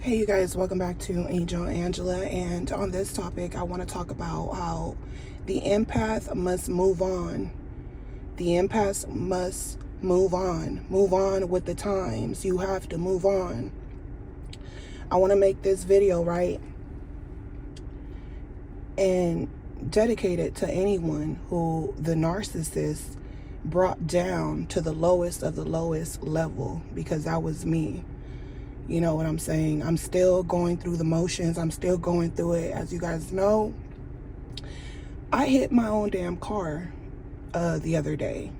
Hey you guys, welcome back to Angel Angela, and on this topic I want to talk about how the empath must move on. The empath must move on with the times. You have to move on. I want to make this video, right, and dedicate it to anyone who the narcissist brought down to the lowest of the lowest level, because that was me. You know what I'm saying? I'm still going through the motions. I'm still going through it. As you guys know, I hit my own damn car the other day.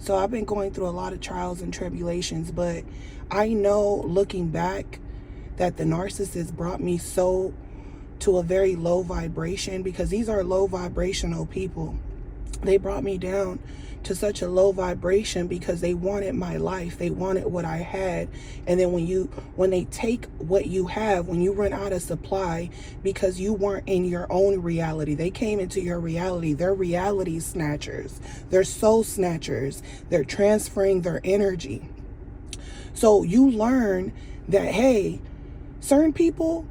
So I've been going through a lot of trials and tribulations, but I know looking back that the narcissist brought me to a very low vibration, because these are low vibrational people. They brought me down to such a low vibration because they wanted my life. They wanted what I had. And then when they take what you have, when you run out of supply because you weren't in your own reality, they came into your reality. They're reality snatchers. They're soul snatchers. They're transferring their energy. So you learn that, hey, certain people,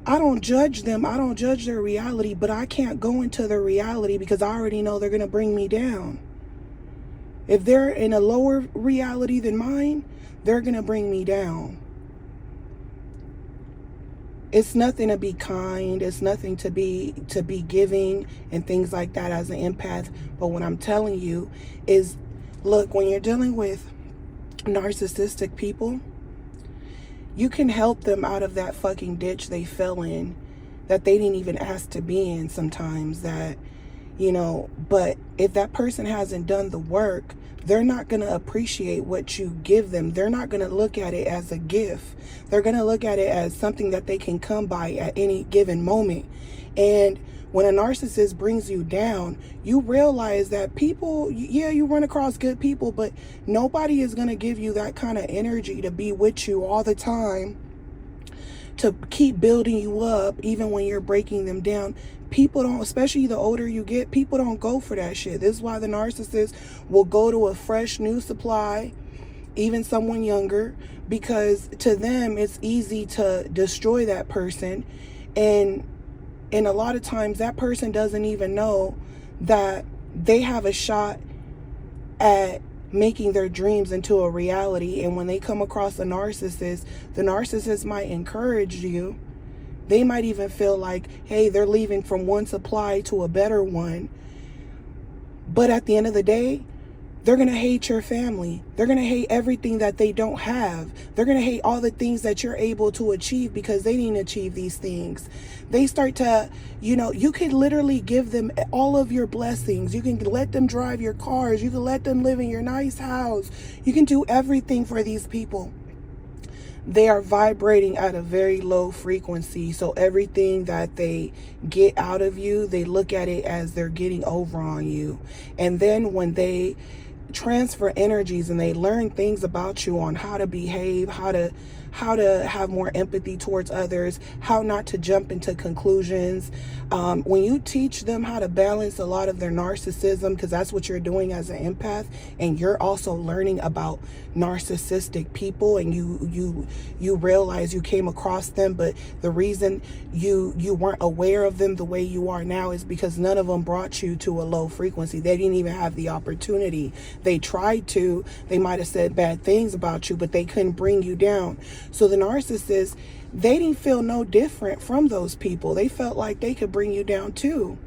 I don't judge them. I don't judge their reality, but I can't go into their reality because I already know they're going to bring me down. If they're in a lower reality than mine, they're going to bring me down. It's nothing to be kind. It's nothing to be giving and things like that as an empath. But what I'm telling you is, look, when you're dealing with narcissistic people, you can help them out of that fucking ditch they fell in, that they didn't even ask to be in sometimes, that, you know, but if that person hasn't done the work, they're not going to appreciate what you give them. They're not going to look at it as a gift. They're going to look at it as something that they can come by at any given moment. And when a narcissist brings you down, you realize that people, yeah, you run across good people, but nobody is going to give you that kind of energy to be with you all the time, to keep building you up, even when you're breaking them down. People don't, especially the older you get, people don't go for that shit. This is why the narcissist will go to a fresh new supply, even someone younger, because to them it's easy to destroy that person. And a lot of times that person doesn't even know that they have a shot at making their dreams into a reality. And when they come across a narcissist, the narcissist might encourage you. They might even feel like, hey, they're leaving from one supply to a better one. But at the end of the day, they're going to hate your family. They're going to hate everything that they don't have. They're going to hate all the things that you're able to achieve because they didn't achieve these things. They start to, you know, you can literally give them all of your blessings. You can let them drive your cars. You can let them live in your nice house. You can do everything for these people. They are vibrating at a very low frequency. So everything that they get out of you, they look at it as they're getting over on you. And then when they transfer energies and they learn things about you on how to behave, how to have more empathy towards others, how not to jump into conclusions. When you teach them how to balance a lot of their narcissism, because that's what you're doing as an empath, and you're also learning about narcissistic people, and you realize you came across them, but the reason you weren't aware of them the way you are now is because none of them brought you to a low frequency. They didn't even have the opportunity. They tried to. They might have said bad things about you, but they couldn't bring you down. So the narcissist, they didn't feel no different from those people. They felt like they could bring you down too.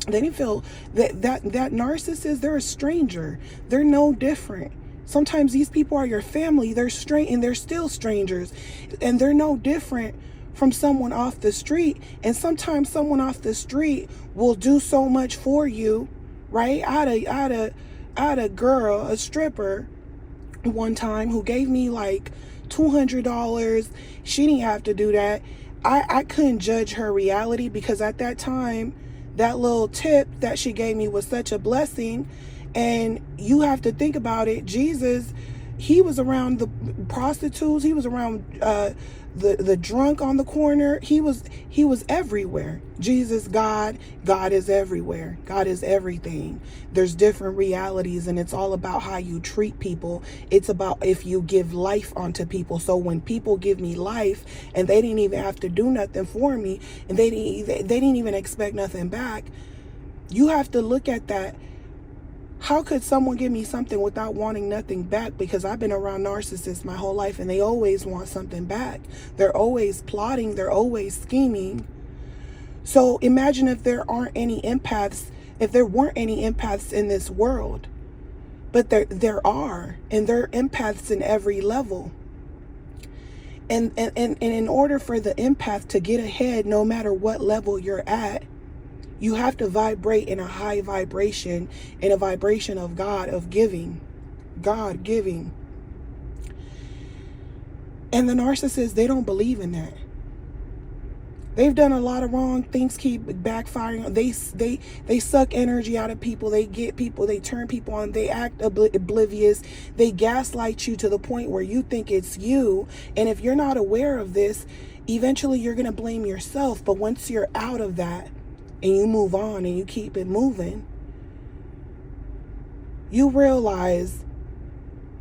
They didn't feel that narcissist, they're a stranger. They're no different. Sometimes these people are your family. They're straight and they're still strangers, and they're no different from someone off the street. And sometimes someone off the street will do so much for you, right? I had a girl, a stripper, one time who gave me like $200. She didn't have to do that. I couldn't judge her reality because at that time, that little tip that she gave me was such a blessing. And you have to think about it. Jesus, He was around the prostitutes. He was around the drunk on the corner. He was everywhere. Jesus, God is everywhere. God is everything. There's different realities, and it's all about how you treat people. It's about if you give life onto people. So when people give me life and they didn't even have to do nothing for me, and they didn't even expect nothing back, you have to look at that. How could someone give me something without wanting nothing back? Because I've been around narcissists my whole life, and they always want something back. They're always plotting. They're always scheming. So imagine if there weren't any empaths in this world. But there are, and there are empaths in every level. And in order for the empath to get ahead, no matter what level you're at, you have to vibrate in a high vibration, in a vibration of God, of giving, God giving. And the narcissists, they don't believe in that. They've done a lot of wrong things, keep backfiring. They suck energy out of people. They get people, they turn people on. They act oblivious. They gaslight you to the point where you think it's you. And if you're not aware of this, eventually you're going to blame yourself. But once you're out of that, and you move on and you keep it moving, you realize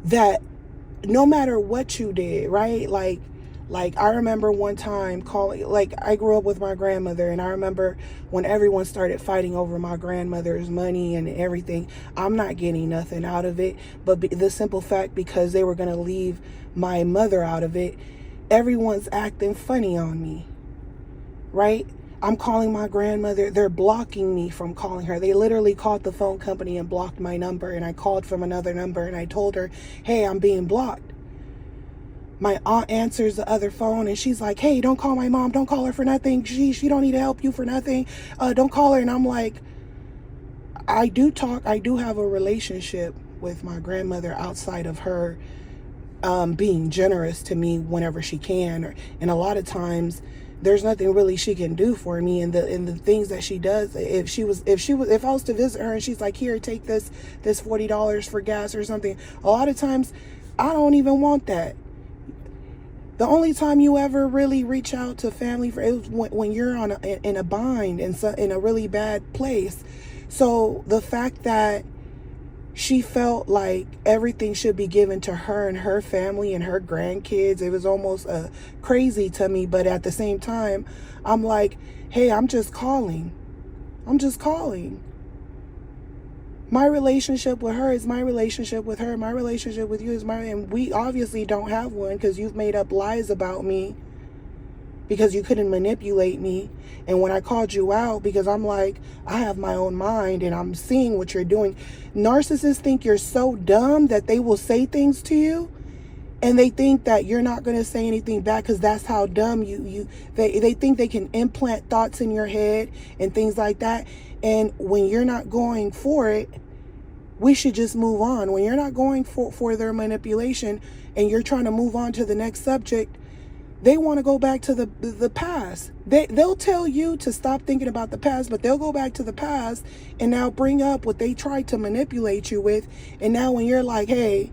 that no matter what you did, right? Like I remember one time calling, like I grew up with my grandmother, and I remember when everyone started fighting over my grandmother's money and everything. I'm not getting nothing out of it, but the simple fact, because they were going to leave my mother out of it, everyone's acting funny on me, right? I'm calling my grandmother. They're blocking me from calling her. They literally called the phone company and blocked my number. And I called from another number and I told her, hey, I'm being blocked. My aunt answers the other phone and she's like, hey, don't call my mom. Don't call her for nothing. She don't need to help you for nothing. Don't call her. And I'm like, I do have a relationship with my grandmother outside of her being generous to me whenever she can. And a lot of times, there's nothing really she can do for me, and the things that she does. If I was to visit her and she's like, here, take this $40 for gas or something, a lot of times I don't even want that. The only time you ever really reach out to family is when you're in a bind, in a really bad place. So the fact that she felt like everything should be given to her and her family and her grandkids, it was almost crazy to me. But at the same time, I'm like, hey, I'm just calling. My relationship with her is my relationship with her. My relationship with you is and we obviously don't have one, because you've made up lies about me because you couldn't manipulate me. And when I called you out, because I'm like, I have my own mind and I'm seeing what you're doing. Narcissists think you're so dumb that they will say things to you, and they think that you're not going to say anything back because that's how dumb they think they can implant thoughts in your head and things like that. And when you're not going for it, we should just move on. When you're not going for their manipulation and you're trying to move on to the next subject, they want to go back to the past. They'll tell you to stop thinking about the past, but they'll go back to the past and now bring up what they tried to manipulate you with. And now when you're like, hey,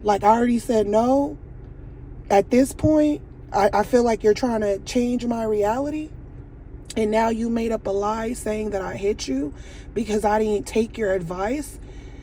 like I already said no, at this point, I feel like you're trying to change my reality. And now you made up a lie saying that I hit you because I didn't take your advice.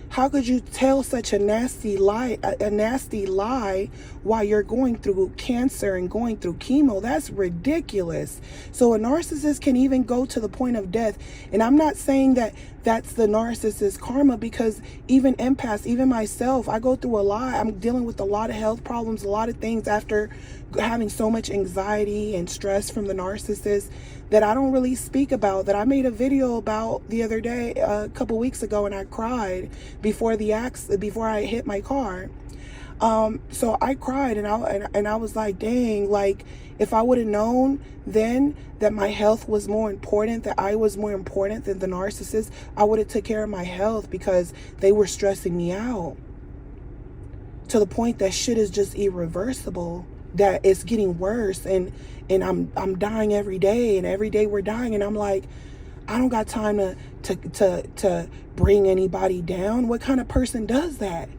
How could you tell such a nasty lie while you're going through cancer and going through chemo? That's ridiculous. So a narcissist can even go to the point of death. And I'm not saying that that's the narcissist's karma, because even empaths, even myself, I go through a lot. I'm dealing with a lot of health problems, a lot of things after having so much anxiety and stress from the narcissist that I don't really speak about, that I made a video about the other day, a couple weeks ago, and I cried before I hit my car. So I cried and I was like, dang, like if I would have known then that my health was more important, that I was more important than the narcissist, I would have took care of my health, because they were stressing me out to the point that shit is just irreversible, that it's getting worse, and I'm dying every day, and every day we're dying, and I'm like, I don't got time to bring anybody down. What kind of person does that?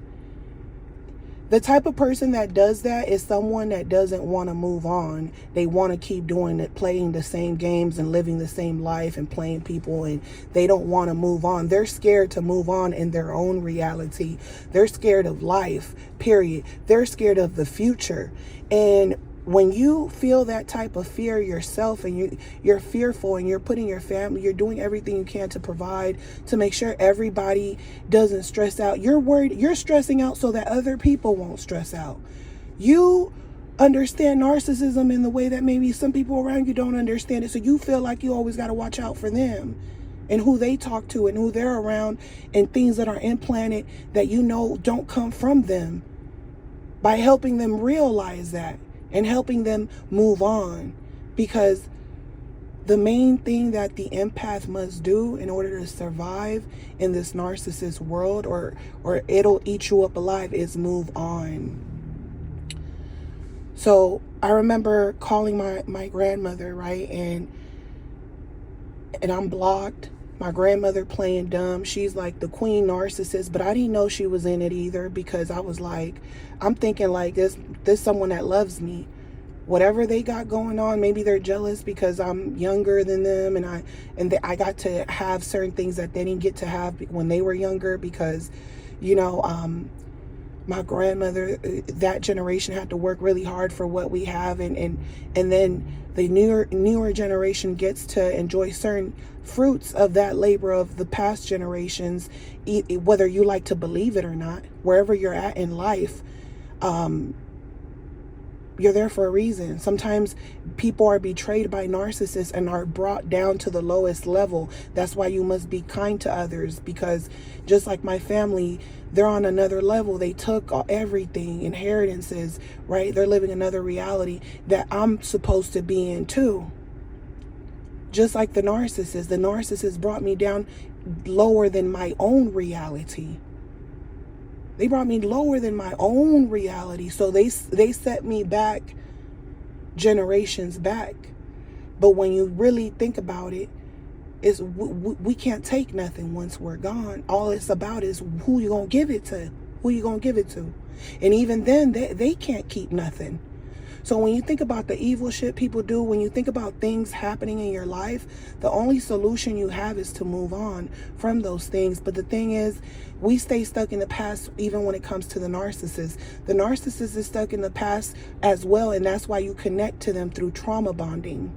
The type of person that does that is someone that doesn't want to move on. They want to keep doing it, playing the same games and living the same life and playing people, and they don't want to move on. They're scared to move on in their own reality. They're scared of life, period. They're scared of the future. And when you feel that type of fear yourself, and you're fearful, and you're putting your family, you're doing everything you can to provide, to make sure everybody doesn't stress out. You're worried, you're stressing out so that other people won't stress out. You understand narcissism in the way that maybe some people around you don't understand it. So you feel like you always got to watch out for them and who they talk to and who they're around, and things that are implanted that you know don't come from them, by helping them realize that and helping them move on. Because the main thing that the empath must do in order to survive in this narcissist world, or it'll eat you up alive, is move on. So I remember calling my grandmother, right? And I'm blocked. My grandmother playing dumb. She's like the queen narcissist, but I didn't know she was in it either, because I was like, I'm thinking like, this someone that loves me. Whatever they got going on, maybe they're jealous because I'm younger than them, and I got to have certain things that they didn't get to have when they were younger, because, you know, my grandmother, that generation had to work really hard for what we have, and then the newer generation gets to enjoy certain fruits of that labor of the past generations, whether you like to believe it or not. Wherever you're at in life, you're there for a reason. Sometimes people are betrayed by narcissists and are brought down to the lowest level. That's why you must be kind to others, because just like my family, they're on another level. They took everything, inheritances, right? They're living another reality that I'm supposed to be in too. Just like the narcissist brought me down lower than my own reality. They brought me lower than my own reality. So they set me back generations back. But when you really think about it, we can't take nothing once we're gone. All it's about is who you gonna give it to. Who you gonna give it to. And even then, they can't keep nothing. So when you think about the evil shit people do, when you think about things happening in your life, the only solution you have is to move on from those things. But the thing is, we stay stuck in the past even when it comes to the narcissist. The narcissist is stuck in the past as well, and that's why you connect to them through trauma bonding.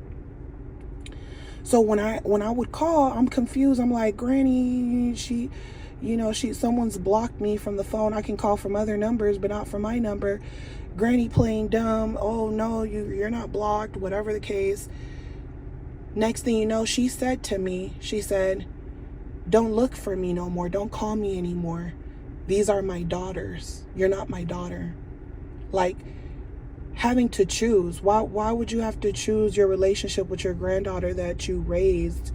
So when I would call, I'm confused. I'm like, Granny, someone's blocked me from the phone. I can call from other numbers, but not from my number. Granny playing dumb. Oh no, you're not blocked, whatever the case. Next thing you know, she said to me, she said, don't look for me no more. Don't call me anymore. These are my daughters. You're not my daughter. Like, having to choose. Why would you have to choose your relationship with your granddaughter that you raised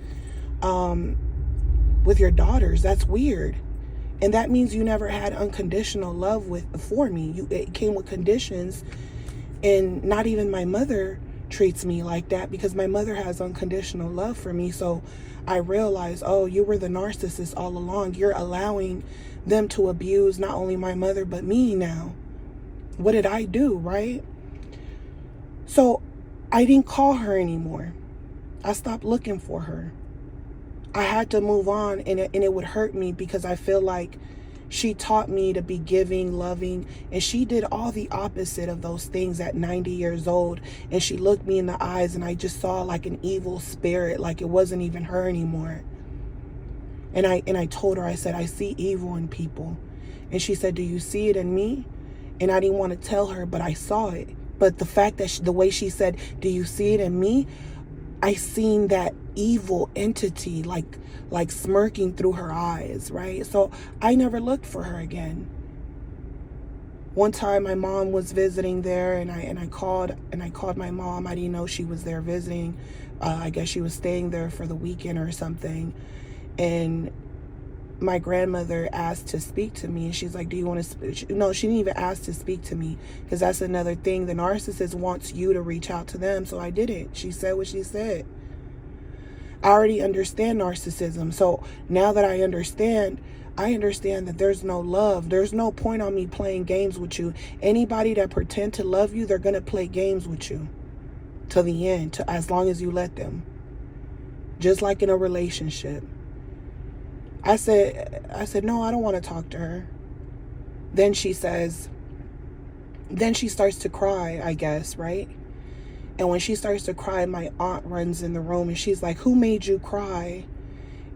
with your daughters? That's weird. And that means you never had unconditional love for me. It came with conditions, and not even my mother treats me like that, because my mother has unconditional love for me. So I realized, oh, you were the narcissist all along. You're allowing them to abuse not only my mother, but me now. What did I do, right? So I didn't call her anymore. I stopped looking for her. I had to move on, and it would hurt me, because I feel like she taught me to be giving, loving, and she did all the opposite of those things at 90 years old. And she looked me in the eyes, and I just saw like an evil spirit, like it wasn't even her anymore. And I told her, I said, I see evil in people. And she said, do you see it in me? And I didn't want to tell her, but I saw it. But the fact that the way she said, do you see it in me? I seen that evil entity like smirking through her eyes, right? So I never looked for her again. One time my mom was visiting there, and I called my mom. I didn't know she was there visiting. I guess she was staying there for the weekend or something. And my grandmother asked to speak to me, and she's like, do you want to speak? No, she didn't even ask to speak to me, because that's another thing. The narcissist wants you to reach out to them. So I didn't. She said what she said. I already understand narcissism. So now that I understand, I understand that there's no love. There's no point on me playing games with you. Anybody that pretend to love you, they're going to play games with you to the end, as long as you let them. Just like in a relationship. I said, no, I don't want to talk to her. Then she starts to cry, I guess, right? And when she starts to cry, my aunt runs in the room and she's like, who made you cry?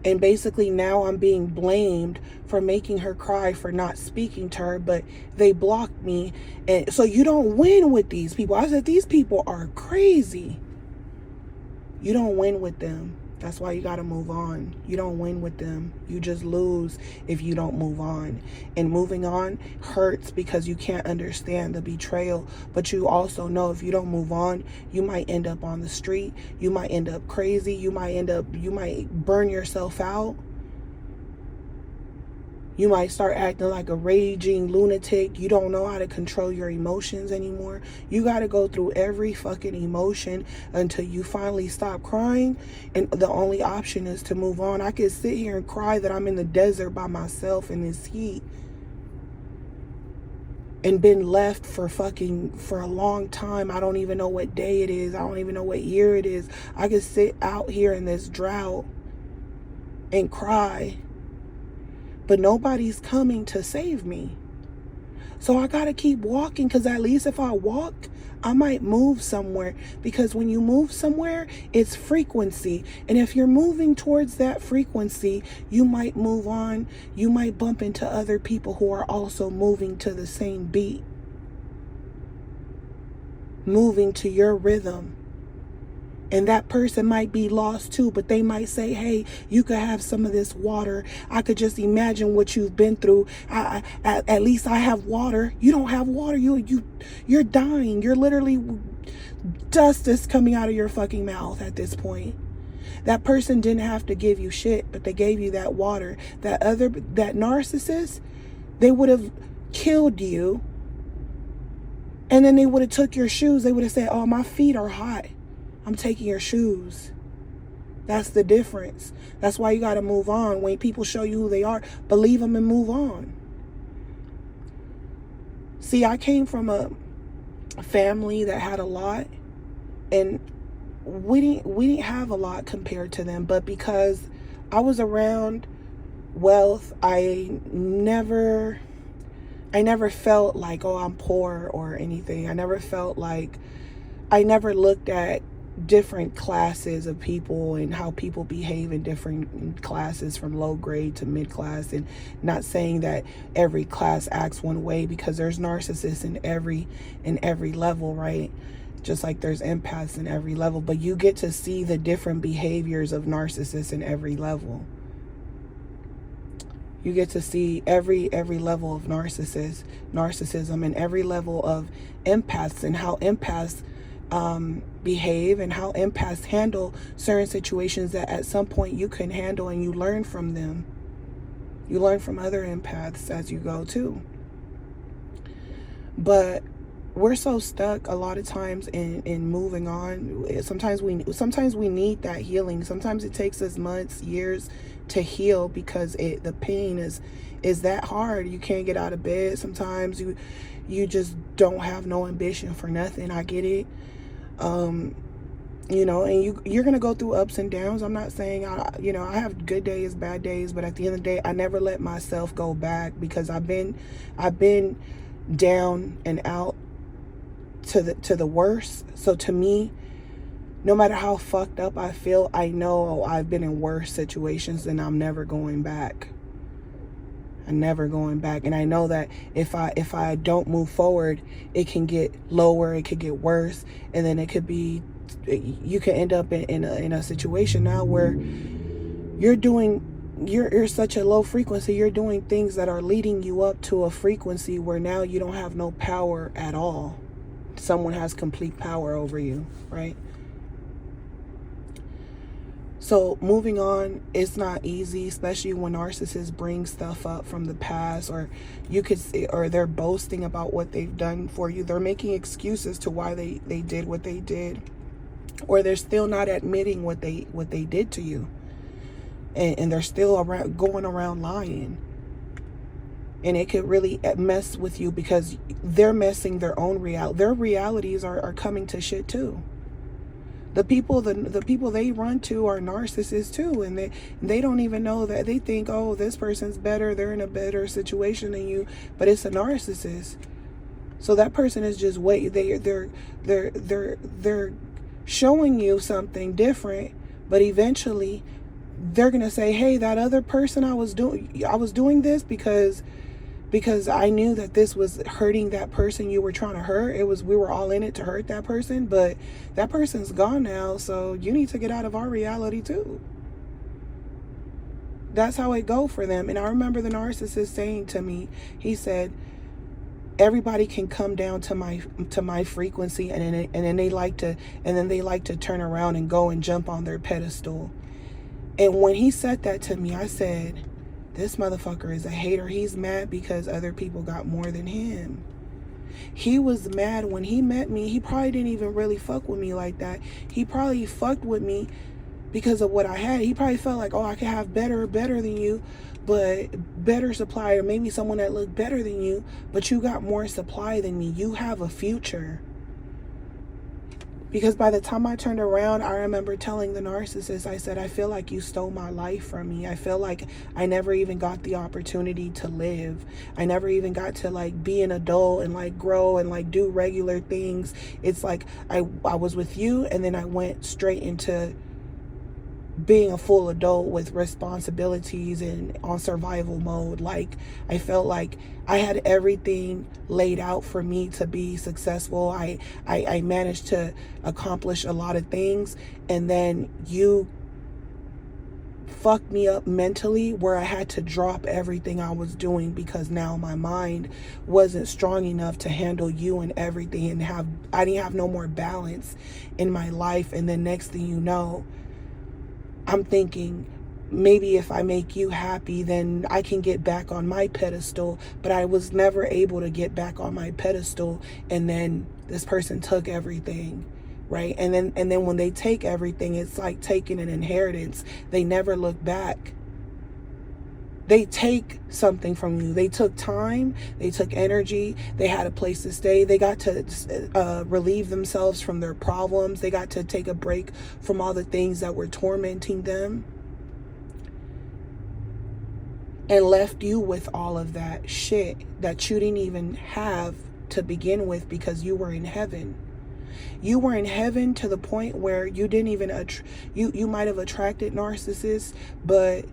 And basically now I'm being blamed for making her cry, for not speaking to her, but they blocked me. And so you don't win with these people. I said, these people are crazy. You don't win with them. That's why you got to move on. You don't win with them. You just lose if you don't move on. And moving on hurts because you can't understand the betrayal. But you also know if you don't move on, you might end up on the street. You might end up crazy. You might burn yourself out. You might start acting like a raging lunatic. You don't know how to control your emotions anymore. You got to go through every fucking emotion until you finally stop crying. And the only option is to move on. I could sit here and cry that I'm in the desert by myself in this heat and been left for a long time. I don't even know what day it is. I don't even know what year it is. I could sit out here in this drought and cry. But nobody's coming to save me. So I got to keep walking, because at least if I walk, I might move somewhere. Because when you move somewhere, it's frequency. And if you're moving towards that frequency, you might move on. You might bump into other people who are also moving to the same beat. Moving to your rhythm. And that person might be lost too, but they might say, hey, you could have some of this water. I could just imagine what you've been through. At least I have water. You don't have water. You're dying. You're literally, dust is coming out of your fucking mouth at this point. That person didn't have to give you shit, but they gave you that water. That narcissist, they would have killed you. And then they would have took your shoes. They would have said, oh, my feet are hot. I'm taking your shoes. That's the difference. That's why you got to move on. When people show you who they are, believe them and move on. See, I came from a family that had a lot, and we didn't have a lot compared to them, but because I was around wealth, I never felt like, oh, I'm poor or anything. I never looked at different classes of people and how people behave in different classes, from low grade to mid class. And not saying that every class acts one way, because there's narcissists in every level, right? Just like there's empaths in every level, but you get to see the different behaviors of narcissists in every level. You get to see every level of narcissism, and every level of empaths, and how empaths behave, and how empaths handle certain situations that at some point you couldn't handle, and you learn from them. You learn from other empaths as you go too. But we're so stuck a lot of times in moving on. Sometimes we need that healing. Sometimes it takes us months, years to heal, because the pain is that hard. You can't get out of bed. Sometimes you just don't have no ambition for nothing. I get it. And you're going to go through ups and downs. I'm not saying, I have good days, bad days, but at the end of the day, I never let myself go back, because I've been down and out to the worst. So to me, no matter how fucked up I feel, I know I've been in worse situations, and I'm never going back. I'm never going back. And I know that if I don't move forward, it can get lower, it could get worse, and then you could end up in a situation now where you're such a low frequency, you're doing things that are leading you up to a frequency where now you don't have no power at all. Someone has complete power over you, right? So moving on, it's not easy, especially when narcissists bring stuff up from the past, or they're boasting about what they've done for you. They're making excuses to why they did what they did, or they're still not admitting what they did to you, and they're still going around lying. And it could really mess with you because they're messing their own reality. Their realities are coming to shit too. The people they run to are narcissists too, and they don't even know that. They think, oh, this person's better, they're in a better situation than you, but it's a narcissist. So that person is just they're showing you something different, but eventually they're gonna say, hey, that other person, I was doing this because I knew that this was hurting that person you were trying to hurt. We were all in it to hurt that person, but that person's gone now, so you need to get out of our reality too. That's how it go for them. And I remember the narcissist saying to me, he said, everybody can come down to my frequency, and then they like to turn around and go and jump on their pedestal. And when he said that to me, I said, this motherfucker is a hater. He's mad because other people got more than him. He was mad when he met me. He probably didn't even really fuck with me like that. He probably fucked with me because of what I had. He probably felt like, oh, I could have better than you, but better supply, or maybe someone that looked better than you, but you got more supply than me. You have a future. Because by the time I turned around, I remember telling the narcissist, I said, I feel like you stole my life from me. I feel like I never even got the opportunity to live. I never even got to like be an adult and like grow and like do regular things. It's like I was with you, and then I went straight into being a full adult with responsibilities and on survival mode. Like, I felt like I had everything laid out for me to be successful. I managed to accomplish a lot of things, and then you fucked me up mentally, where I had to drop everything I was doing because now my mind wasn't strong enough to handle you and everything, and I didn't have no more balance in my life. And then next thing you know, I'm thinking, maybe if I make you happy, then I can get back on my pedestal. But I was never able to get back on my pedestal. And then this person took everything, right? And then when they take everything, it's like taking an inheritance. They never look back. They take something from you. They took time. They took energy. They had a place to stay. They got to relieve themselves from their problems. They got to take a break from all the things that were tormenting them, and left you with all of that shit that you didn't even have to begin with, because you were in heaven. You were in heaven to the point where you didn't even you might have attracted narcissists, but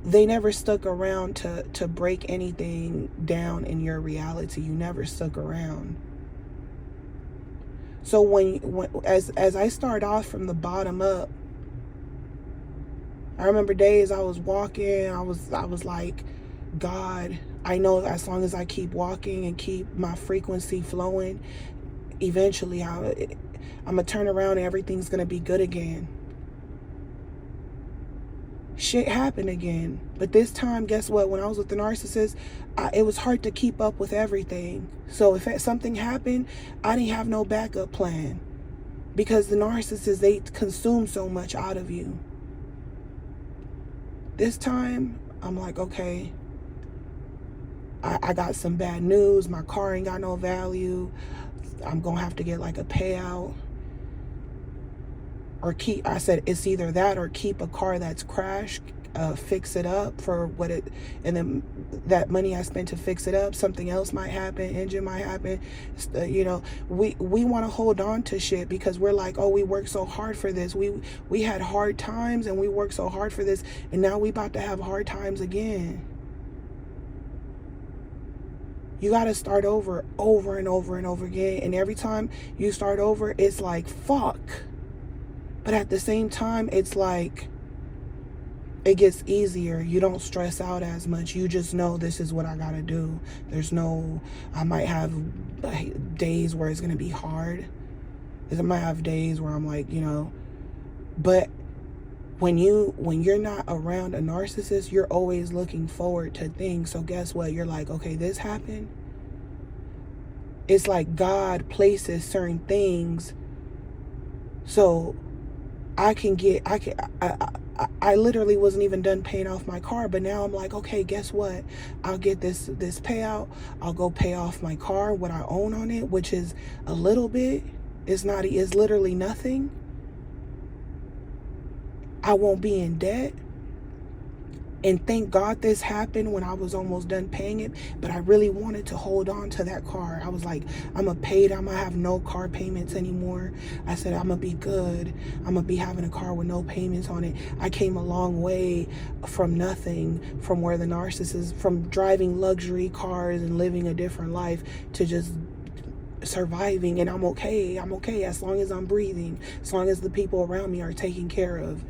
they never stuck around to break anything down in your reality. You never stuck around. So as I start off from the bottom up, I remember days I was walking, I was like, God, I know as long as I keep walking and keep my frequency flowing, eventually I'm gonna turn around and everything's gonna be good again. Shit happened again. But this time, guess what? When I was with the narcissist, it was hard to keep up with everything. So if something happened, I didn't have no backup plan, because the narcissists, they consume so much out of you. This time, I'm like, okay, I got some bad news. My car ain't got no value. I'm going to have to get like a payout. Or I said, it's either that or keep a car that's crashed, fix it up for what it, and then that money I spent to fix it up, something else might happen, engine might happen. We want to hold on to shit because we're like, oh, we worked so hard for this. We had hard times and we worked so hard for this, and now we about to have hard times again. You got to start over and over and over again. And every time you start over, it's like, fuck. But at the same time, it's like, it gets easier. You don't stress out as much. You just know this is what I got to do. I might have days where it's going to be hard. I might have days where I'm like, but when you're not around a narcissist, you're always looking forward to things. So guess what? You're like, okay, this happened. It's like God places certain things so I can I literally wasn't even done paying off my car, but now I'm like, okay, guess what? I'll get this payout. I'll go pay off my car, what I own on it, which is a little bit. It's literally nothing. I won't be in debt. And thank God this happened when I was almost done paying it. But I really wanted to hold on to that car. I was like, I'm going to have no car payments anymore. I said, I'm going to be good. I'm going to be having a car with no payments on it. I came a long way from nothing, from where the narcissist, from driving luxury cars and living a different life to just surviving. And I'm okay. I'm okay as long as I'm breathing, as long as the people around me are taken care of.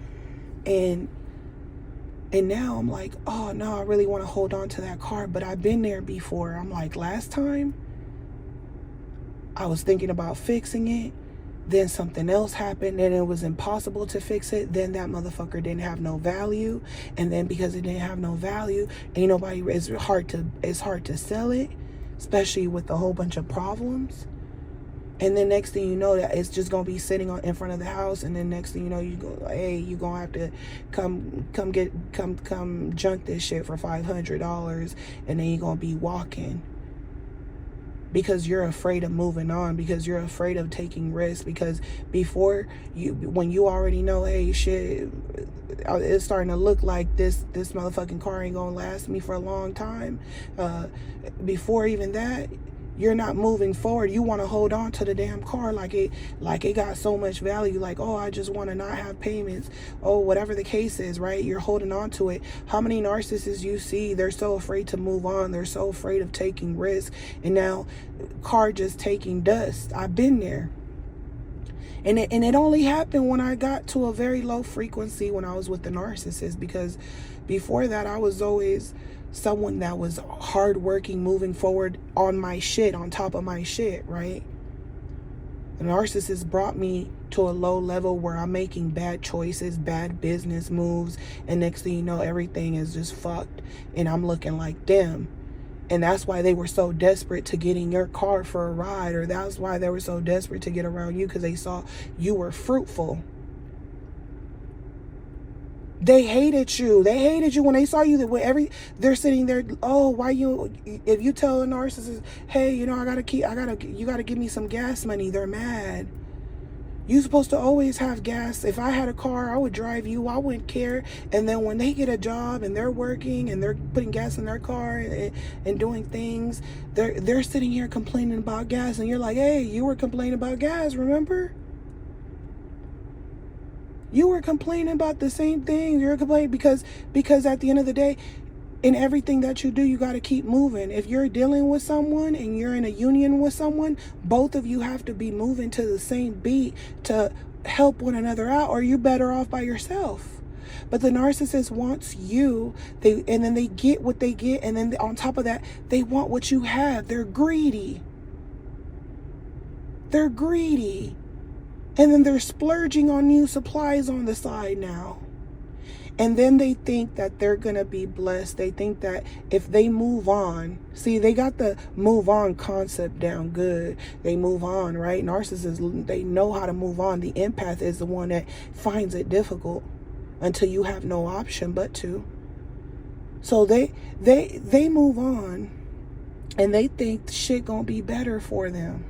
And now I'm like, oh no, I really want to hold on to that car. But I've been there before. I'm like, last time I was thinking about fixing it. Then something else happened and it was impossible to fix it. Then that motherfucker didn't have no value. And then because it didn't have no value, it's hard to sell it, especially with a whole bunch of problems. And then next thing you know, that it's just gonna be sitting in front of the house. And then next thing you know, you go, hey, you gonna have to come junk this shit for $500, and then you're gonna be walking because you're afraid of moving on, because you're afraid of taking risks. Because when you already know, hey, shit, it's starting to look like this motherfucking car ain't gonna last me for a long time. Before even that, you're not moving forward. You want to hold on to the damn car like it got so much value. Like, oh, I just want to not have payments. Oh, whatever the case is, right? You're holding on to it. How many narcissists you see, they're so afraid to move on. They're so afraid of taking risks. And now car just taking dust. I've been there. And it only happened when I got to a very low frequency when I was with the narcissist. Because before that, I was always someone that was hardworking, moving forward on my shit, on top of my shit, right? The narcissist brought me to a low level where I'm making bad choices, bad business moves, and next thing you know, everything is just fucked, and I'm looking like them. And that's why they were so desperate to get in your car for a ride, or that's why they were so desperate to get around you, because they saw you were fruitful. They hated you. They hated you when they saw you. They're sitting there. Oh, why you? If you tell a narcissist, hey, you gotta give me some gas money. They're mad. You're supposed to always have gas. If I had a car, I would drive you. I wouldn't care. And then when they get a job and they're working and they're putting gas in their car and doing things, they're sitting here complaining about gas. And you're like, hey, you were complaining about gas, remember? You were complaining about the same thing. You're complaining because at the end of the day, in everything that you do, you got to keep moving. If you're dealing with someone and you're in a union with someone, both of you have to be moving to the same beat to help one another out, or you're better off by yourself. But the narcissist wants you, and then they get what they get, and then on top of that, they want what you have. They're greedy. They're greedy. And then they're splurging on new supplies on the side now. And then they think that they're going to be blessed. They think that if they move on, see, they got the move on concept down good. They move on, right? Narcissists, they know how to move on. The empath is the one that finds it difficult until you have no option but to. So they move on and they think shit going to be better for them.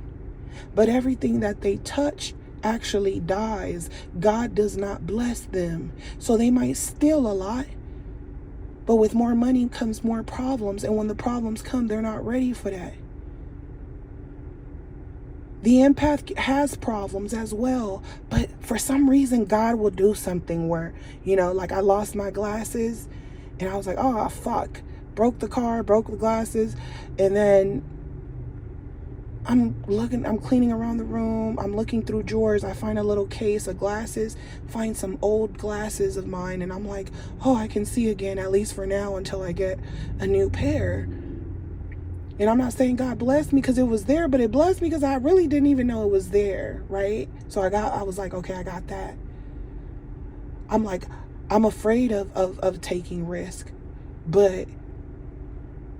But everything that they touch actually dies. God does not bless them. So they might steal a lot, but with more money comes more problems. And when the problems come, they're not ready for that. The empath has problems as well, but for some reason, God will do something where, like I lost my glasses and I was like, oh, fuck. Broke the car, broke the glasses. And then I'm cleaning around the room. I'm looking through drawers. I find a little case of glasses, find some old glasses of mine. And I'm like, oh, I can see again, at least for now, until I get a new pair. And I'm not saying God blessed me because it was there, but it blessed me because I really didn't even know it was there, right? So I was like, okay, I got that. I'm afraid of taking risk, but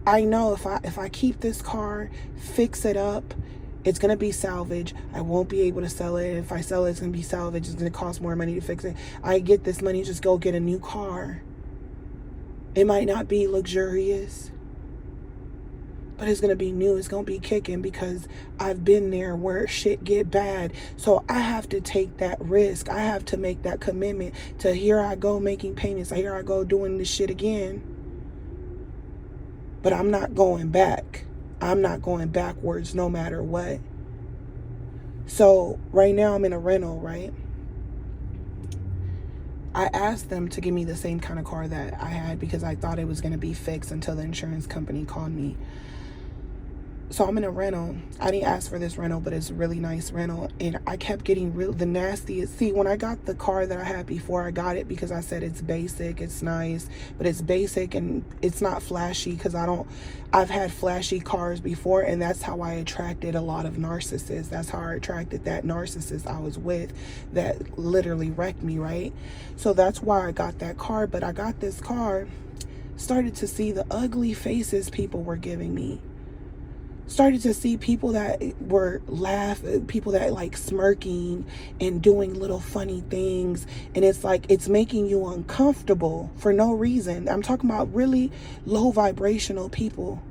I know if I keep this car, fix it up, It's going to be salvage. I won't be able to sell it. If I sell it, it's going to be salvage. It's going to cost more money to fix it. I get this money, just go get a new car. It might not be luxurious, but it's going to be new. It's going to be kicking because I've been there where shit get bad. So I have to take that risk. I have to make that commitment to here I go making payments. Here I go doing this shit again. But I'm not going back. I'm not going backwards no matter what. So right now I'm in a rental, right? I asked them to give me the same kind of car that I had because I thought it was going to be fixed until the insurance company called me. So I'm in a rental. I didn't ask for this rental, but it's a really nice rental. And I kept getting the nastiest. See, when I got the car that I had before, I got it because I said it's basic, it's nice, but it's basic and it's not flashy because I've had flashy cars before, and that's how I attracted a lot of narcissists. That's how I attracted that narcissist I was with that literally wrecked me, right? So that's why I got that car. But I got this car, started to see the ugly faces people were giving me. Started to see people that were people that like smirking and doing little funny things. And it's like, it's making you uncomfortable for no reason. I'm talking about really low vibrational people.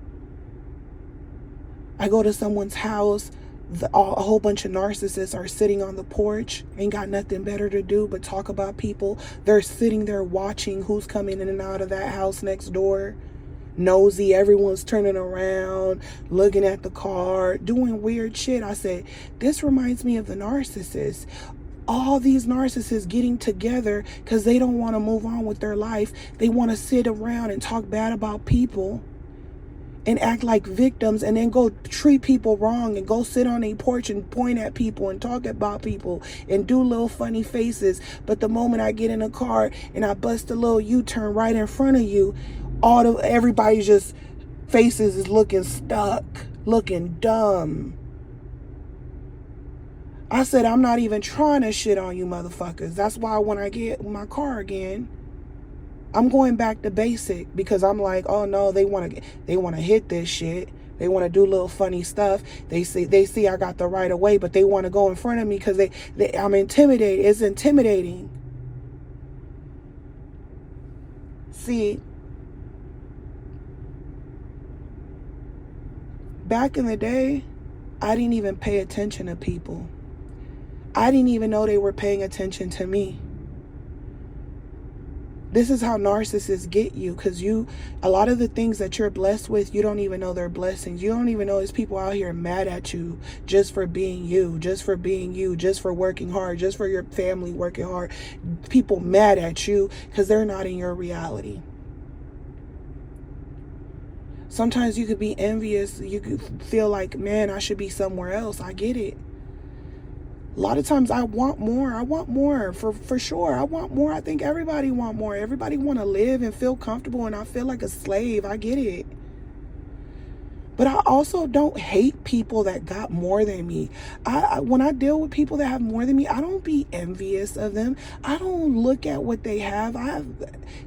I go to someone's house, a whole bunch of narcissists are sitting on the porch, ain't got nothing better to do but talk about people. They're sitting there watching who's coming in and out of that house next door. Nosy, everyone's turning around, looking at the car, doing weird shit. I said, this reminds me of the narcissists. All these narcissists getting together because they don't want to move on with their life. They want to sit around and talk bad about people and act like victims, and then go treat people wrong and go sit on a porch and point at people and talk about people and do little funny faces. But the moment I get in a car and I bust a little U-turn right in front of you, everybody's just faces is looking stuck, looking dumb. I said, I'm not even trying to shit on you motherfuckers. That's why when I get my car again, I'm going back to basic, because I'm like, oh no, they want to hit this shit. They want to do little funny stuff. They see I got the right of way, but they want to go in front of me because I'm intimidated. It's intimidating. See, back in the day, I didn't even pay attention to people. I didn't even know they were paying attention to me. This is how narcissists get you, because a lot of the things that you're blessed with, you don't even know they're blessings. You don't even know there's people out here mad at you just for being you, just for being you, just for working hard, just for your family working hard. People mad at you because they're not in your reality. Sometimes you could be envious. You could feel like, man, I should be somewhere else. I get it. A lot of times I want more. I want more for sure. I want more. I think everybody want more. Everybody want to live and feel comfortable and not feel like a slave. I get it. But I also don't hate people that got more than me. When I deal with people that have more than me, I don't be envious of them. I don't look at what they have.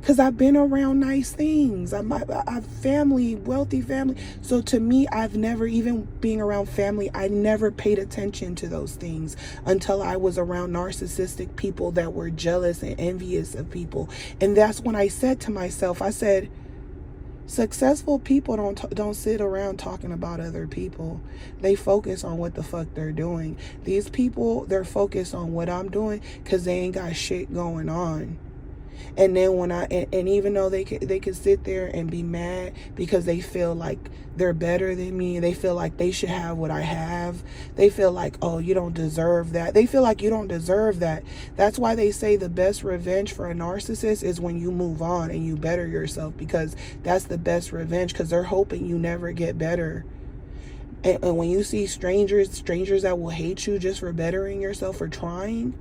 Because I've been around nice things. I've family, wealthy family. So to me, I've never, even being around family, I never paid attention to those things until I was around narcissistic people that were jealous and envious of people. And that's when I said to myself, I said, successful people don't sit around talking about other people. They focus on what the fuck they're doing. These people, they're focused on what I'm doing because they ain't got shit going on. And then and even though they could sit there and be mad because they feel like they're better than me, they feel like they should have what I have. They feel like, oh, you don't deserve that. They feel like you don't deserve that. That's why they say the best revenge for a narcissist is when you move on and you better yourself, because that's the best revenge, because they're hoping you never get better. And when you see strangers that will hate you just for bettering yourself, for trying,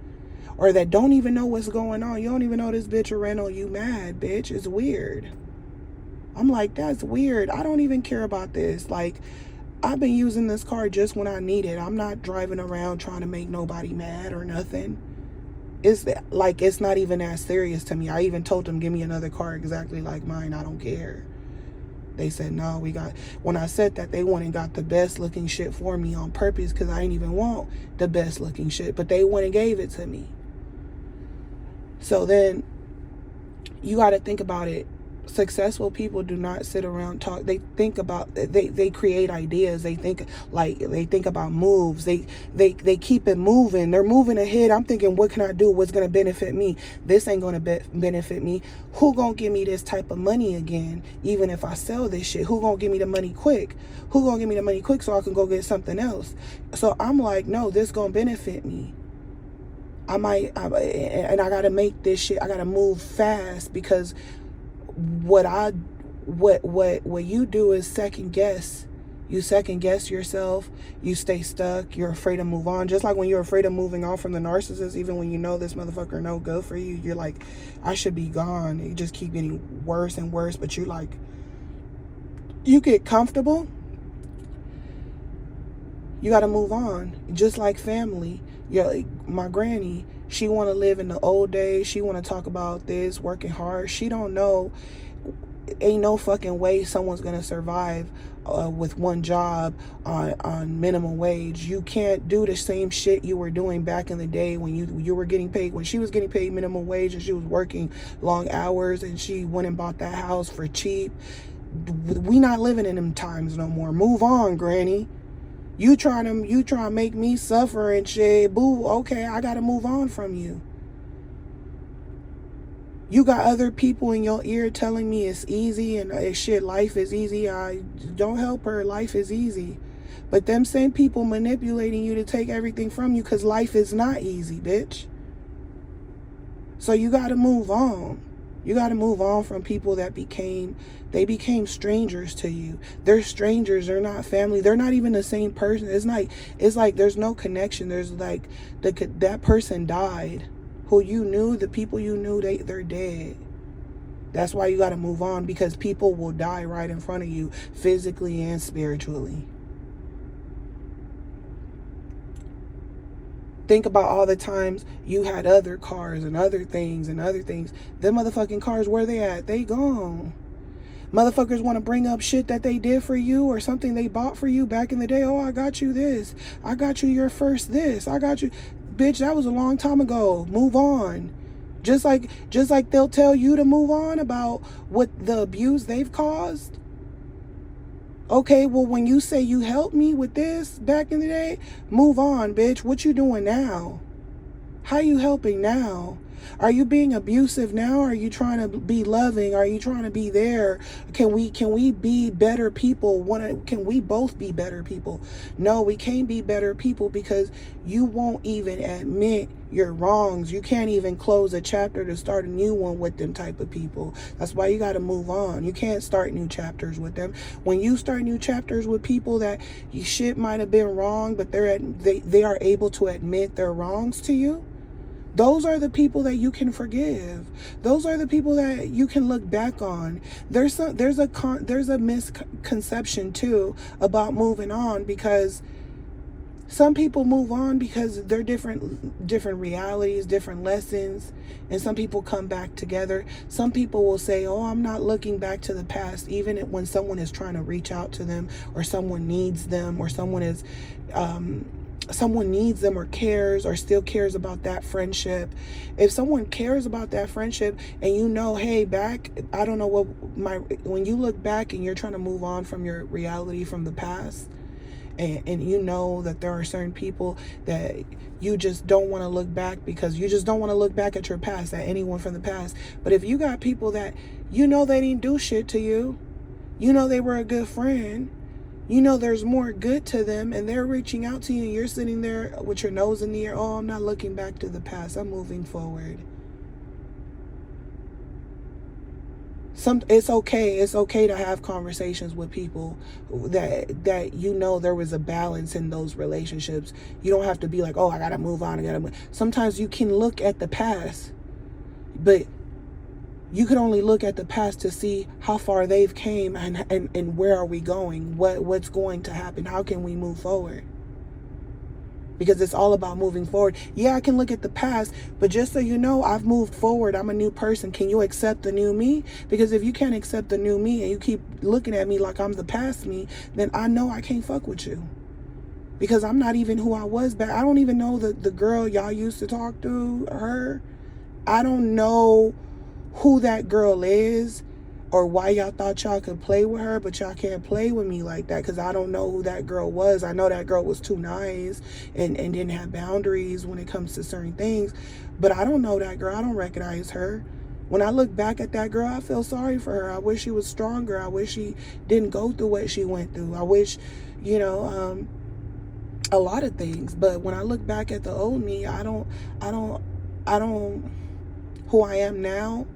or that don't even know what's going on. You don't even know this bitch a rental. You mad, bitch. It's weird. I'm like, that's weird. I don't even care about this. Like, I've been using this car just when I need it. I'm not driving around trying to make nobody mad or nothing. It's like, it's not even that serious to me. I even told them, give me another car exactly like mine. I don't care. They said, no, when I said that, they went and got the best looking shit for me on purpose because I didn't even want the best looking shit, but they went and gave it to me. So then you got to think about it. Successful people do not sit around talk. They think about, they create ideas. They think about moves. They keep it moving. They're moving ahead. I'm thinking, what can I do? What's going to benefit me? This ain't going to benefit me. Who going to give me this type of money again? Even if I sell this shit, who going to give me the money quick? Who going to give me the money quick so I can go get something else? So I'm like, no, this going to benefit me. And I got to make this shit. I got to move fast because what you do is second guess. You second guess yourself. You stay stuck. You're afraid to move on. Just like when you're afraid of moving on from the narcissist, even when you know this motherfucker no good for you, you're like, I should be gone. You just keep getting worse and worse, but you get comfortable. You got to move on. Just like family. Like my granny, she want to live in the old days. She want to talk about this, working hard. She don't know, ain't no fucking way someone's going to survive with one job on minimum wage. You can't do the same shit you were doing back in the day when you were getting paid, when she was getting paid minimum wage and she was working long hours and she went and bought that house for cheap. We not living in them times no more. Move on, granny. You trying to make me suffer and shit. Boo, okay, I gotta move on from you. You got other people in your ear telling me it's easy and shit, life is easy. I don't help her, life is easy. But them same people manipulating you to take everything from you because life is not easy, bitch. So you gotta move on. You got to move on from people that became strangers to you. They're strangers. They're not family. They're not even the same person. It's like there's no connection. There's like that person died. Who you knew, the people you knew, they're dead. That's why you got to move on, because people will die right in front of you, physically and spiritually. Think about all the times you had other cars and other things and other things. Them motherfucking cars, where they at? They gone. Motherfuckers want to bring up shit that they did for you or something they bought for you back in the day. Oh, I got you this. I got you your first this. I got you. Bitch, that was a long time ago. Move on. Just like they'll tell you to move on about what the abuse they've caused. Okay, well, when you say you helped me with this back in the day, move on, bitch. What you doing now? How you helping now? Are you being abusive now? Are you trying to be loving? Are you trying to be there? Can we be better people? Can we both be better people? No, we can't be better people because you won't even admit your wrongs. You can't even close a chapter to start a new one with them type of people. That's why you got to move on. You can't start new chapters with them. When you start new chapters with people that you shit might have been wrong, but they are able to admit their wrongs to you. Those are the people that you can forgive. Those are the people that you can look back on. There's a misconception too about moving on, because some people move on because they're different realities, different lessons, and some people come back together. Some people will say, oh, I'm not looking back to the past, even when someone is trying to reach out to them, or someone needs them, or someone needs them or cares or still cares about that friendship. If someone cares about that friendship and you know, hey, I don't know when you look back and you're trying to move on from your reality from the past, and you know that there are certain people that you just don't want to look back, because you just don't want to look back at your past, at anyone from the past. But if you got people that you know they didn't do shit to you, you know they were a good friend, you know there's more good to them, and they're reaching out to you, and you're sitting there with your nose in the air, oh, I'm not looking back to the past, I'm moving forward. It's okay to have conversations with people that you know there was a balance in those relationships. You don't have to be like, oh, I gotta move on. Sometimes you can look at the past, but you can only look at the past to see how far they've came and where are we going, what's going to happen, how can we move forward. because it's all about moving forward. Yeah, I can look at the past, but just so you know, I've moved forward. I'm a new person. Can you accept the new me? Because if you can't accept the new me and you keep looking at me like I'm the past me, then I know I can't fuck with you. Because I'm not even who I was back. I don't even know the girl y'all used to talk to, her. I don't know who that girl is or why y'all thought y'all could play with her, but y'all can't play with me like that because I don't know who that girl was. I know that girl was too nice and didn't have boundaries when it comes to certain things, but I don't know that girl. I don't recognize her. When I look back at that girl, I feel sorry for her. I wish she was stronger. I wish she didn't go through what she went through. I wish, a lot of things. But when I look back at the old me, I don't, who I am now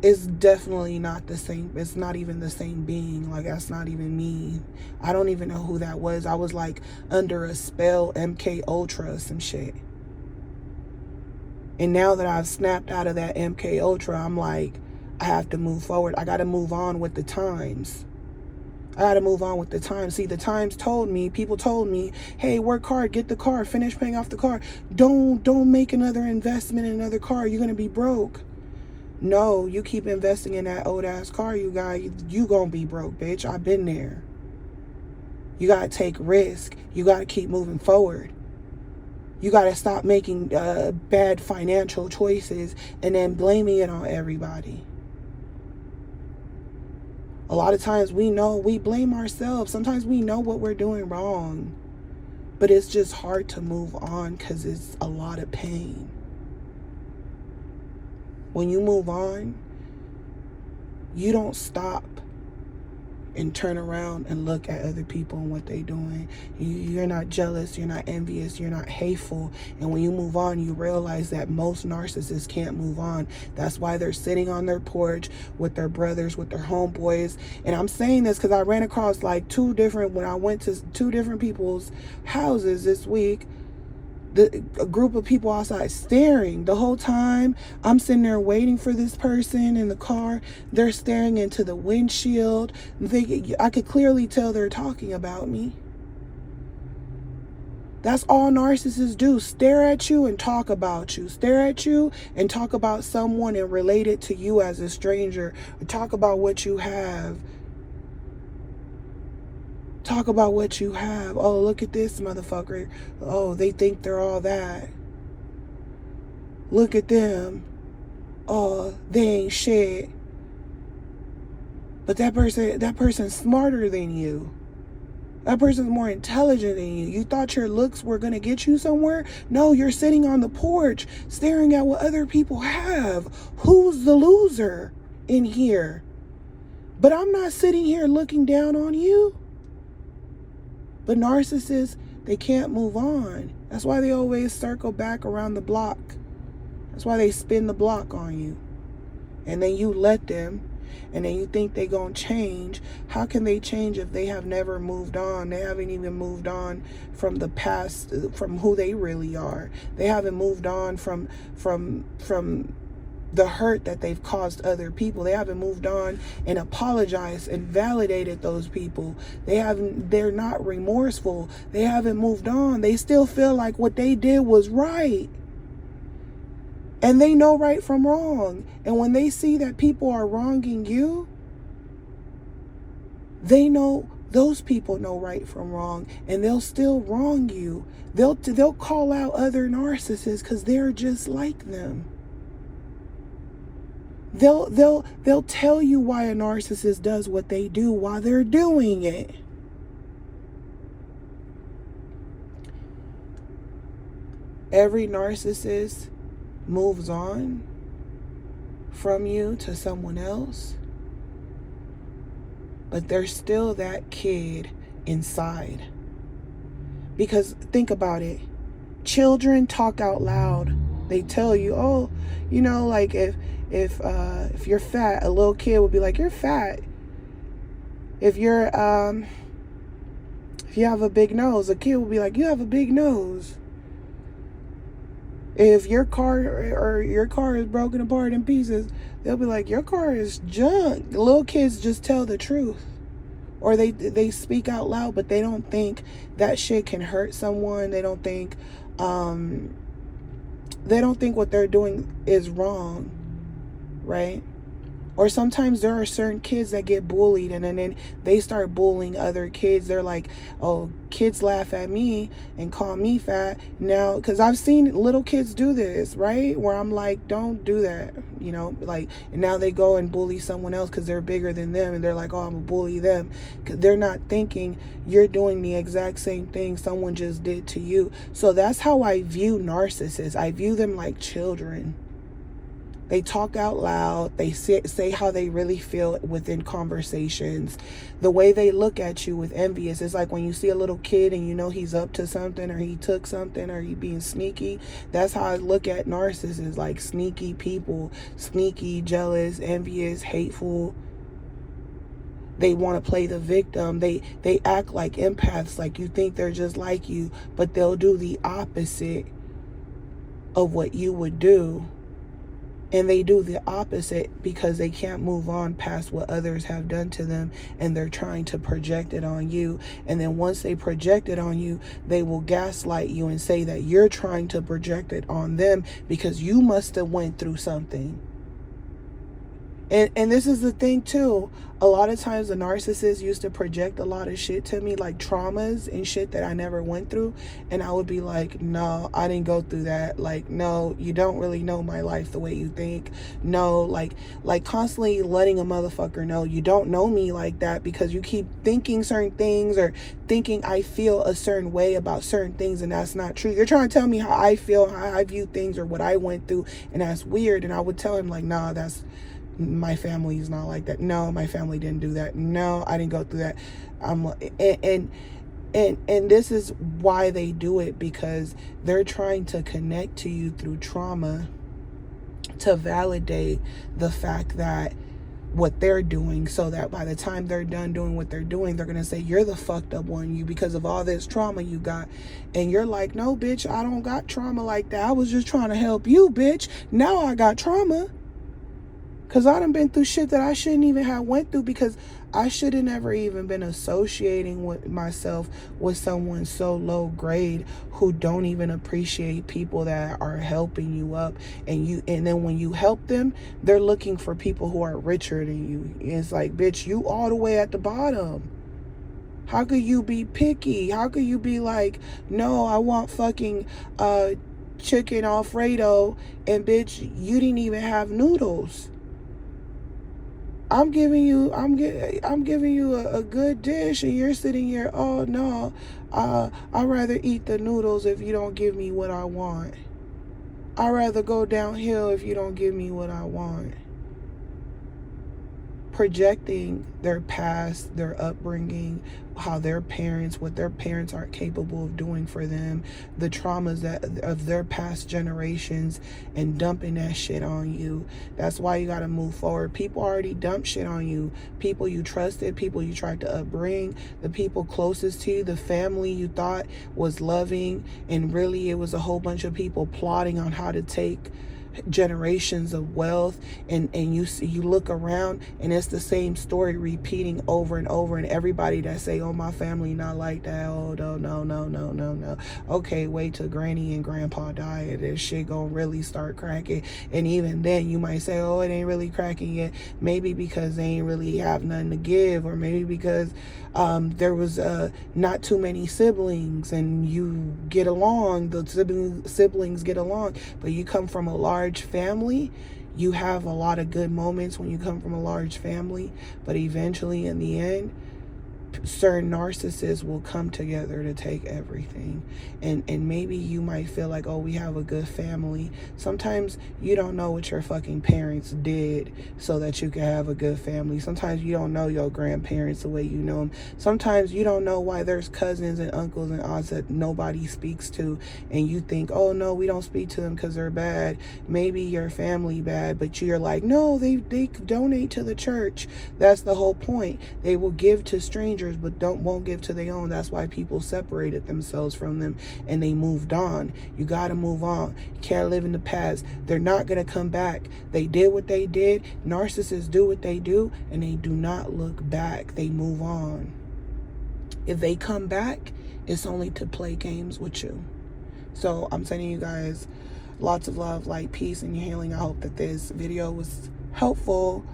is definitely not the same. It's not even the same being. Like, that's not even me. I don't even know who that was. I was like under a spell, MK Ultra or some shit. And now that I've snapped out of that MK Ultra, I'm like, I have to move forward. I got to move on with the times. I got to move on with the times. See, the times told me, people told me, hey, work hard, get the car, finish paying off the car. Don't make another investment in another car. You're going to be broke. No, you keep investing in that old ass car, you gonna be broke, bitch. I've been there. You gotta take risk. You gotta keep moving forward. You gotta stop making bad financial choices and then blaming it on everybody. A lot of times we blame ourselves. Sometimes we know what we're doing wrong, but it's just hard to move on because it's a lot of pain. When you move on, you don't stop and turn around and look at other people and what they're doing. You're not jealous, you're not envious, you're not hateful. And when you move on, you realize that most narcissists can't move on. That's why they're sitting on their porch with their brothers, with their homeboys. And I'm saying this because I ran across like when I went to two different people's houses this week. A group of people outside staring the whole time. I'm sitting there waiting for this person in the car. They're staring into the windshield. I could clearly tell they're talking about me. That's all narcissists do. Stare at you and talk about you. Stare at you and talk about someone and relate it to you as a stranger. Or talk about what you have. Talk about what you have. Oh, look at this motherfucker. Oh, they think they're all that. Look at them. Oh, they ain't shit. But that person's smarter than you. That person's more intelligent than you. You thought your looks were going to get you somewhere? No, you're sitting on the porch staring at what other people have. Who's the loser in here? But I'm not sitting here looking down on you. But narcissists, they can't move on. That's why they always circle back around the block. That's why they spin the block on you. And then you let them, and then you think they're going to change. How can they change if they have never moved on? They haven't even moved on from the past, from who they really are. They haven't moved on from the hurt that they've caused other people. They haven't moved on and apologized and validated those people. They're not remorseful. They haven't moved on. They still feel like what they did was right. And they know right from wrong. And when they see that people are wronging you, they know those people know right from wrong, and they'll still wrong you. They'll call out other narcissists because they're just like them. They'll tell you why a narcissist does what they do while they're doing it. Every narcissist moves on from you to someone else, but there's still that kid inside. Because think about it. Children talk out loud. They tell you, oh, like if you're fat, a little kid would be like, you're fat. If you have a big nose, a kid will be like, you have a big nose. If your car is broken apart in pieces, they'll be like, your car is junk. The little kids just tell the truth. or they speak out loud, but they don't think that shit can hurt someone. They don't think what they're doing is wrong, right? Or sometimes there are certain kids that get bullied, and then they start bullying other kids. They're like, oh, kids laugh at me and call me fat. Now, because I've seen little kids do this, right? Where I'm like, don't do that, like, and now they go and bully someone else because they're bigger than them, and they're like, oh, I'm gonna bully them. Because they're not thinking you're doing the exact same thing someone just did to you. So that's how I view narcissists. I view them like children. They talk out loud. They say how they really feel within conversations. The way they look at you with envy is like when you see a little kid and you know he's up to something, or he took something, or he being sneaky. That's how I look at narcissists, like sneaky people, sneaky, jealous, envious, hateful. They want to play the victim. They act like empaths, like you think they're just like you, but they'll do the opposite of what you would do. And they do the opposite because they can't move on past what others have done to them, and they're trying to project it on you. And then once they project it on you, they will gaslight you and say that you're trying to project it on them because you must have went through something. And this is the thing too. A lot of times the narcissists used to project a lot of shit to me, like traumas and shit that I never went through. And I would be like, no, I didn't go through that. Like, no, you don't really know my life the way you think. No, like constantly letting a motherfucker know you don't know me like that because you keep thinking certain things or thinking I feel a certain way about certain things, and that's not true. You're trying to tell me how I feel, how I view things, or what I went through, and that's weird. And I would tell him like, nah, my family is not like that. No, my family didn't do that. No, I didn't go through that. And this is why they do it, because they're trying to connect to you through trauma to validate the fact that what they're doing, so that by the time they're done doing what they're doing, they're gonna say you're the fucked up one, you, because of all this trauma you got. And you're like, no, bitch, I don't got trauma like that. I was just trying to help you, bitch. Now I got trauma. Because I done been through shit that I shouldn't even have went through, because I should have never even been associating with myself with someone so low grade who don't even appreciate people that are helping you up. And then when you help them, they're looking for people who are richer than you. It's like, bitch, you all the way at the bottom. How could you be picky? How could you be like, no, I want fucking chicken Alfredo, and bitch, you didn't even have noodles. I'm giving you a good dish, and you're sitting here, oh no, I'd rather eat the noodles if you don't give me what I want. I'd rather go downhill if you don't give me what I want. Projecting their past, their upbringing, how what their parents aren't capable of doing for them, the traumas of their past generations, and dumping that shit on you. That's why you gotta move forward. People already dumped shit on you. People you trusted, people you tried to upbring, the people closest to you, the family you thought was loving, and really it was a whole bunch of people plotting on how to take generations of wealth. And you look around, and it's the same story repeating over and over. And everybody that say, oh, my family not like that, oh no, okay, wait till granny and grandpa die and this shit gonna really start cracking. And even then you might say, oh, it ain't really cracking yet. Maybe because they ain't really have nothing to give, or maybe because there was not too many siblings and you get along, the siblings get along. But you come from a large family, you have a lot of good moments when you come from a large family, but eventually in the end, certain narcissists will come together to take everything. And maybe you might feel like, oh, we have a good family. Sometimes you don't know what your fucking parents did so that you can have a good family. Sometimes you don't know your grandparents the way you know them. Sometimes you don't know why there's cousins and uncles and aunts that nobody speaks to, and you think, oh no, we don't speak to them because they're bad. Maybe your family bad, but you're like, no, they donate to the church. That's the whole point. They will give to strangers strangers, but won't give to their own. That's why people separated themselves from them and they moved on. You got to move on. You can't live in the past. They're not going to come back. They did what they did. Narcissists do what they do, and they do not look back. They move on. If they come back, it's only to play games with you. So I'm sending you guys lots of love, light, peace, and healing. I hope that this video was helpful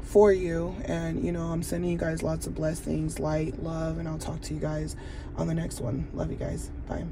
for you. And, you know, I'm sending you guys lots of blessings, light, love, and I'll talk to you guys on the next one. Love you guys. Bye.